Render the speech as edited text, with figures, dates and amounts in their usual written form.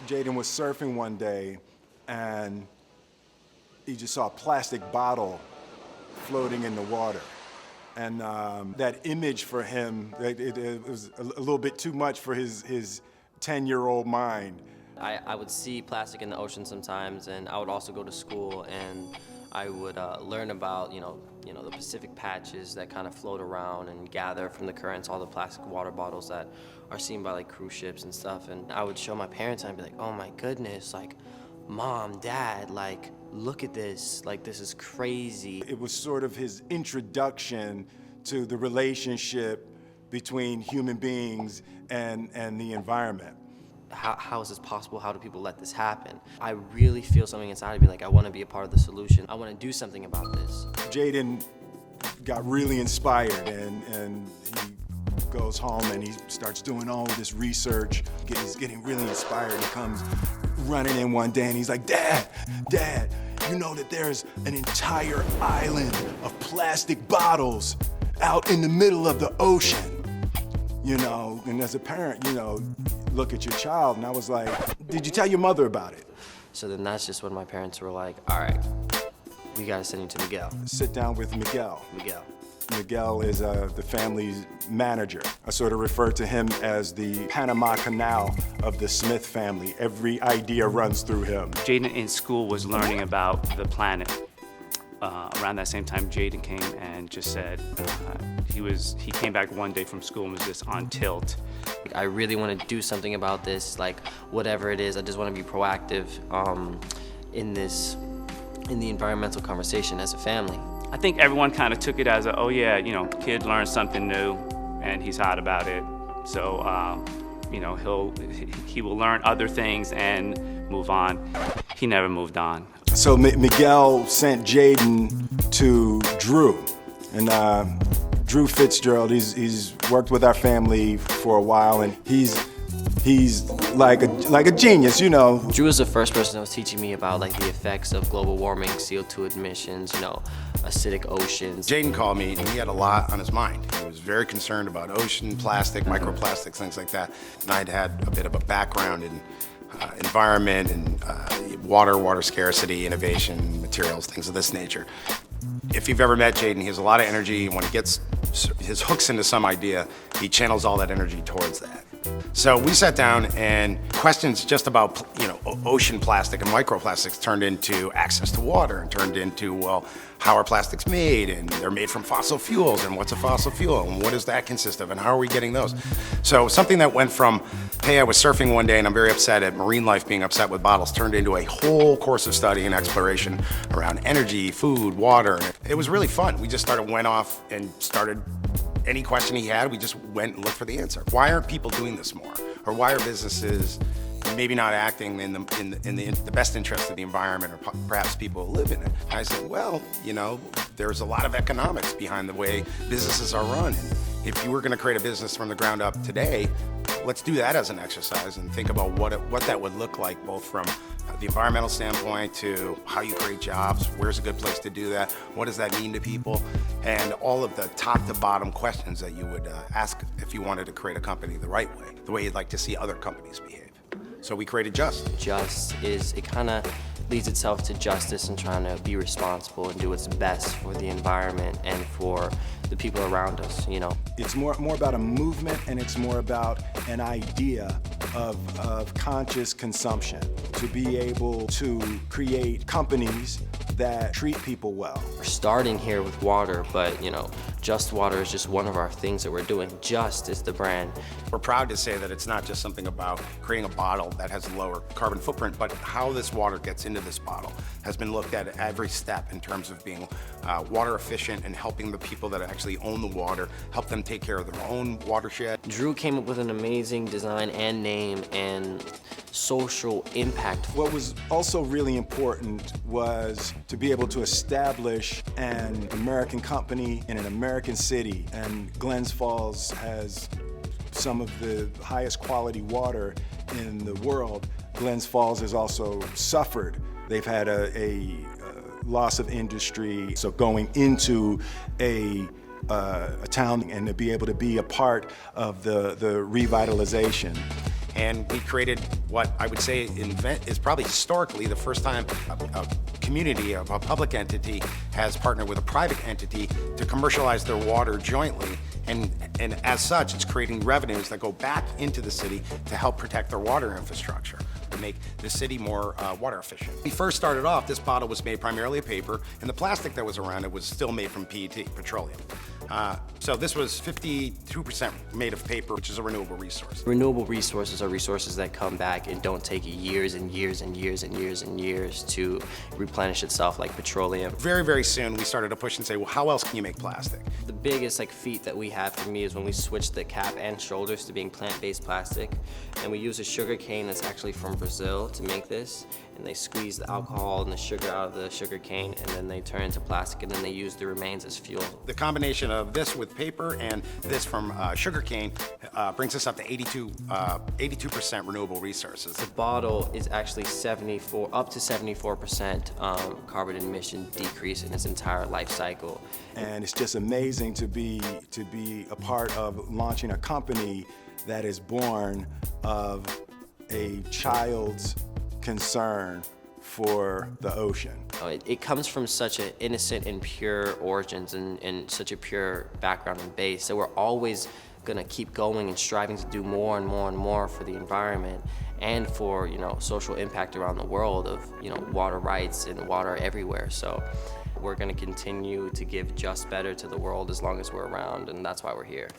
Jaden was surfing one day and he just saw a plastic bottle floating in the water. And that image for him, it was a little bit too much for his 10-year-old mind. I would see plastic in the ocean sometimes, and I would also go to school and I would learn about, the Pacific patches that kind of float around and gather from the currents all the plastic water bottles that are seen by like cruise ships and stuff. And I would show my parents and I'd be like, oh my goodness, like, Mom, Dad, like, look at this, like, this is crazy. It was sort of his introduction to the relationship between human beings and the environment. How is this possible? How do people let this happen? I really feel something inside of me, like I want to be a part of the solution. I want to do something about this. Jaden got really inspired and he goes home and he starts doing all of this research. He's getting really inspired. He comes running in one day and he's like, Dad, you know that there's an entire island of plastic bottles out in the middle of the ocean. And as a parent, look at your child, and I was like, did you tell your mother about it? So then that's just when my parents were like, all right, we gotta send you to Miguel. Sit down with Miguel. Miguel is the family's manager. I sort of refer to him as the Panama Canal of the Smith family. Every idea runs through him. Jaden in school was learning about the planet. Around that same time, Jaden came and just said, he came back one day from school and was just on tilt. I really want to do something about this, like whatever it is. I just want to be proactive in the environmental conversation as a family. I think everyone kind of took it as kid learned something new and he's hot about it. So, he will learn other things and move on. He never moved on. So Miguel sent Jaden to Drew, and Drew Fitzgerald. He's worked with our family for a while, and he's like a genius, Drew was the first person that was teaching me about like the effects of global warming, CO2 emissions, acidic oceans. Jaden called me and he had a lot on his mind. He was very concerned about ocean plastic, microplastics, things like that. And I'd had a bit of a background in environment and water scarcity, innovation, materials, things of this nature. If you've ever met Jaden, he has a lot of energy. When he gets his hooks into some idea, he channels all that energy towards that. So we sat down and questions just about, ocean plastic and microplastics turned into access to water and turned into, well, how are plastics made? And they're made from fossil fuels, and what's a fossil fuel? And what does that consist of? And how are we getting those? So something that went from, hey, I was surfing one day and I'm very upset at marine life being upset with bottles, turned into a whole course of study and exploration around energy, food, water. It was really fun. We just went off and started any question he had, we just went and looked for the answer. Why aren't people doing this more? Or why are businesses maybe not acting in the best interest of the environment, or perhaps people who live in it? And I said, well, there's a lot of economics behind the way businesses are run. And if you were gonna create a business from the ground up today, let's do that as an exercise and think about what that would look like, both from the environmental standpoint to how you create jobs, where's a good place to do that, what does that mean to people, and all of the top to bottom questions that you would ask if you wanted to create a company the right way, the way you'd like to see other companies behave. So we created Just. It kind of leads itself to justice and trying to be responsible and do what's best for the environment and for the people around us, It's more about a movement, and it's more about an idea of conscious consumption, to be able to create companies that treat people well. We're starting here with water, but Just Water is just one of our things that we're doing. Just is the brand. We're proud to say that it's not just something about creating a bottle that has a lower carbon footprint, but how this water gets into this bottle has been looked at every step in terms of being water efficient and helping the people that actually own the water, help them take care of their own watershed. Drew came up with an amazing design and name and social impact. What was also really important was to be able to establish an American company in an American city, and Glens Falls has some of the highest quality water in the world. Glens Falls has also suffered. They've had a loss of industry, so going into a town and to be able to be a part of the revitalization And we created what I would say is probably historically the first time a community, a public entity, has partnered with a private entity to commercialize their water jointly. And as such, it's creating revenues that go back into the city to help protect their water infrastructure, to make the city more water efficient. When we first started off, this bottle was made primarily of paper, and the plastic that was around it was still made from PET, petroleum. So this was 52% made of paper, which is a renewable resource. Renewable resources are resources that come back and don't take years and years and years and years and years to replenish itself like petroleum. Very, very soon we started to push and say, well, how else can you make plastic? The biggest feat that we have for me is when we switched the cap and shoulders to being plant-based plastic, and we use a sugar cane that's actually from Brazil to make this, and they squeeze the alcohol and the sugar out of the sugar cane, and then they turn into plastic, and then they use the remains as fuel. The combination of this with paper and this from sugar cane brings us up to 82% renewable resources. The bottle is actually up to 74% carbon emission decrease in its entire life cycle. And it's just amazing to be a part of launching a company that is born of a child's concern for the ocean. It comes from such an innocent and pure origins and such a pure background and base that we're always gonna keep going and striving to do more and more and more for the environment and for social impact around the world of water rights and water everywhere. So we're gonna continue to give just better to the world as long as we're around, and that's why we're here.